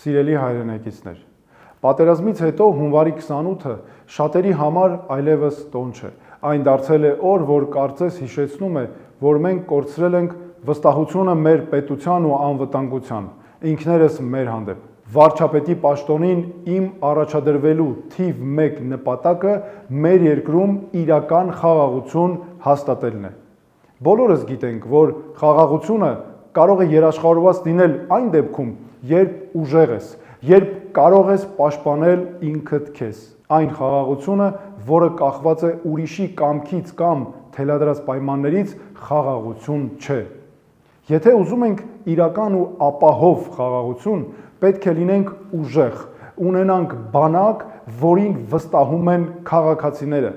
Սիրելի հայրենակիցներ, պատերազմից հետո հունվարի 28-ը շատերի համար այլևս տոն չէ։ Այն դարձել է օր, որ կարծես հիշեցնում է, որ մենք կորցրել ենք վստահությունը մեր պետության ու անվտանգության, ինքներս մեր հանդեպ։ Վարչապետի պաշտոնին իմ առաջադրվելու թիվ 1 նպատակը մեր երկրում իրական խաղաղություն հաստատելն է։ Բոլորս գիտենք, որ խաղաղությունը կարող է երաշխավորված լինել այն դեպքում, երբ ուժեղ ես, երբ կարող ես պաշտպանել ինքդ քեզ։ Այն խաղաղությունը, որը կախված է ուրիշի կամքից կամ թելադրած պայմաններից, խաղաղություն չէ։ Եթե ուզում ենք իրական ու ապահով խաղաղություն, պետք է լինենք ուժեղ, ունենանք բանակ, որին վստահում են քաղաքացիները,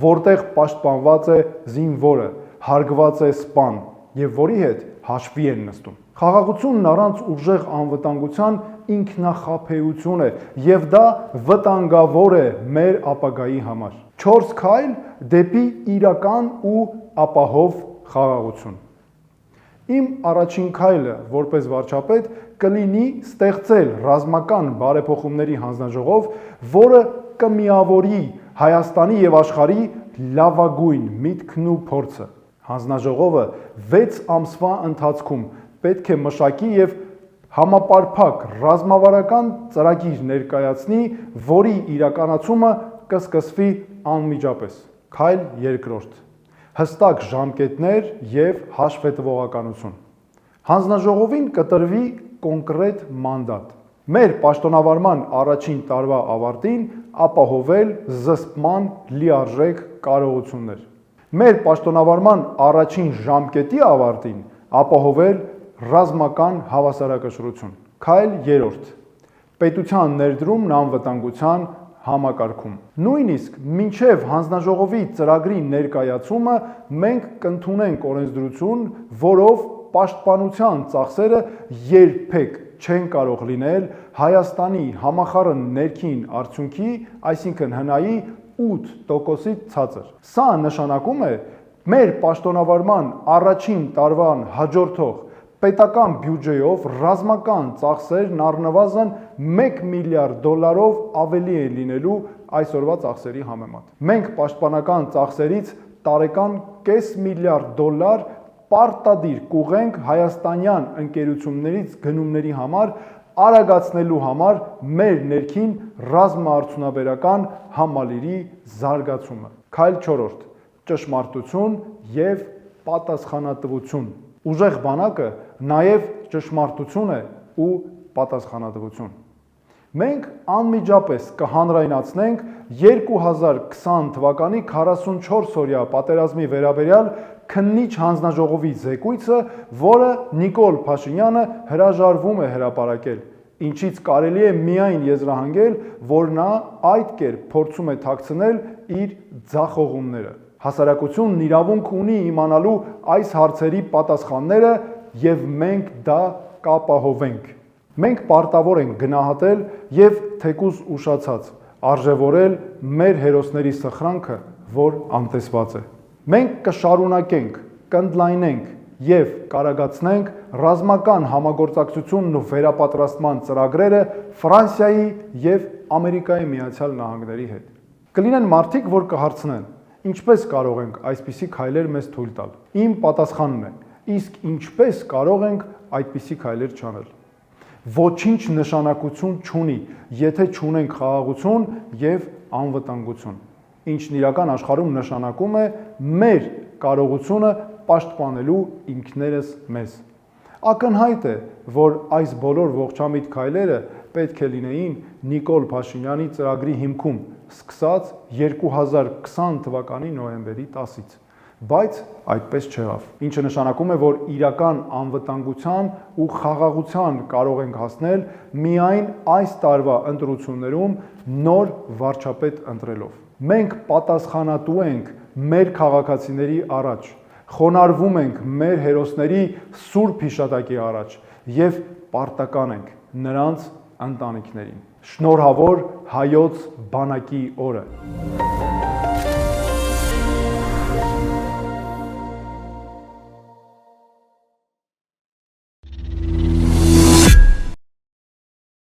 որտեղ պաշտպանված է զինվորը, հարգված է սպան եւ որի հետ հաշվի են նստում։ Խաղաղությունն առանց ուժեղ անվտանգության ինքնախաբեություն է եւ դա վտանգավոր է մեր ապագայի համար։ 4 քայլ դեպի իրական ու ապահով խաղաղություն։ Իմ առաջին քայլը որպես վարչապետ կլինի ստեղծել ռազմական բարեփոխումների հանձնաժողով, որը կմիավորի Հայաստանի եւ աշխարհի լավագույն միտքն ու փորձը։ Հանձնաժողովը 6 ամսվա ընթացքում պետք է մշակի եւ համապարփակ ռազմավարական ծրագիր ներկայացնի, որի իրականացումը կսկսվի անմիջապես։ Քայլ երկրորդ. հստակ ժամկետներ եւ հաշվետվողականություն։ Հանձնաժողովին կտրվի կոնկրետ մանդատ։ Մեր պաշտոնավարման առաջին տարվա ավարտին ապահովել զսպման լիարժեք կարողություններ։ Մեր պաշտոնավարման առաջին ժամկետի ավարտին ապահովել ռազմական հավասարակշռություն։ Քայլ երրորդ. պետության ներդրումն անվտանգության համակարգում։ Նույնիսկ մինչև հանձնաժողովի ծրագրի ներկայացումը մենք կընդունենք օրենսդրություն, որով պաշտպանության ծախսերը երբեք չեն կարող լինել Հայաստանի համախառն ներքին արդյունքի, այսինքն ՀՆԱ-ի 8%-ից ցածր։ Սա նշանակում է մեր պաշտոնավարման առաջին տարվան հաջորդող պետական բյուջեով ռազմական ծախսերն առնվազն $1 միլիարդ ավելի են լինելու այսօրվա ծախսերի համեմատ։ Մենք պաշտպանական ծախսերից տարեկան $0.5 միլիարդ պարտադիր կուղենք հայաստանյան ընկերություններից գնումների համար, արագացնելու համար մեր ներքին ռազմաարդյունաբերական համալիրի զարգացումը։ Քայլ 4. ճշմարտություն եւ պատասխանատվություն։ Ուժեղ բանակը նաեւ ճշմարտություն է ու պատասխանատվություն։ Մենք անմիջապես կհանրայնացնենք 2020 թվականի 44-օրյա պատերազմի վերաբերյալ քննիչ հանձնաժողովի զեկույցը, որը Նիկոլ Փաշինյանը հրաժարվում է հրապարակել, ինչից կարելի է միայն եզրահանգել, որ նա այդ կերպ փորձում է թաքցնել իր ձախողումները։ Հասարակությունն իրավունք ունի իմանալու այս հարցերի պատասխանները եւ մենք դա կապահովենք։ Մենք պարտավոր ենք գնահատել եւ թեկուզ ուշացած արժևորել մեր հերոսների սխրանքը, որ անտեսված է։ Մենք կշարունակենք, կընդլայնենք եւ կարագացնենք ռազմական համագործակցությունն ու վերապատրաստման ծրագրերը Ֆրանսիայի եւ Ամերիկայի Միացյալ Նահանգների հետ։ Կլինեն մարդիկ, որ կհարցնեն. ինչպես կարող ենք այսպիսի քայլեր մեզ թույլ տալ։ Իմ պատասխանն է. իսկ ինչպես կարող ենք այդպիսի քայլեր չանել։ Ոչինչ նշանակություն չունի, եթե չունենք խաղաղություն եւ անվտանգություն, ինչն իրական աշխարհում նշանակում է մեր կարողությունը պաշտպանելու ինքներս մեզ։ Ակնհայտ է, որ այս բոլոր ողջամիտ քայլերը պետք է լինեին Նիկոլ Փաշինյանի ծրագրի հիմքում, սկսած 2020 թվականի նոյեմբերի 10-ից, բայց այդպես չեղավ, ինչը նշանակում է, որ իրական անվտանգության ու խաղաղության կարող ենք հասնել միայն այս տարվա ընտրություններում նոր վարչապետ ընտրելով։ Մենք պատասխանատու ենք մեր քաղաքացիների առաջ, խոնարհվում ենք մեր հերոսների սուրբ հիշատակի առաջ եւ պարտական ենք նրանց ընտանիքներին։ Շնորհավոր հայոց բանակի օրը։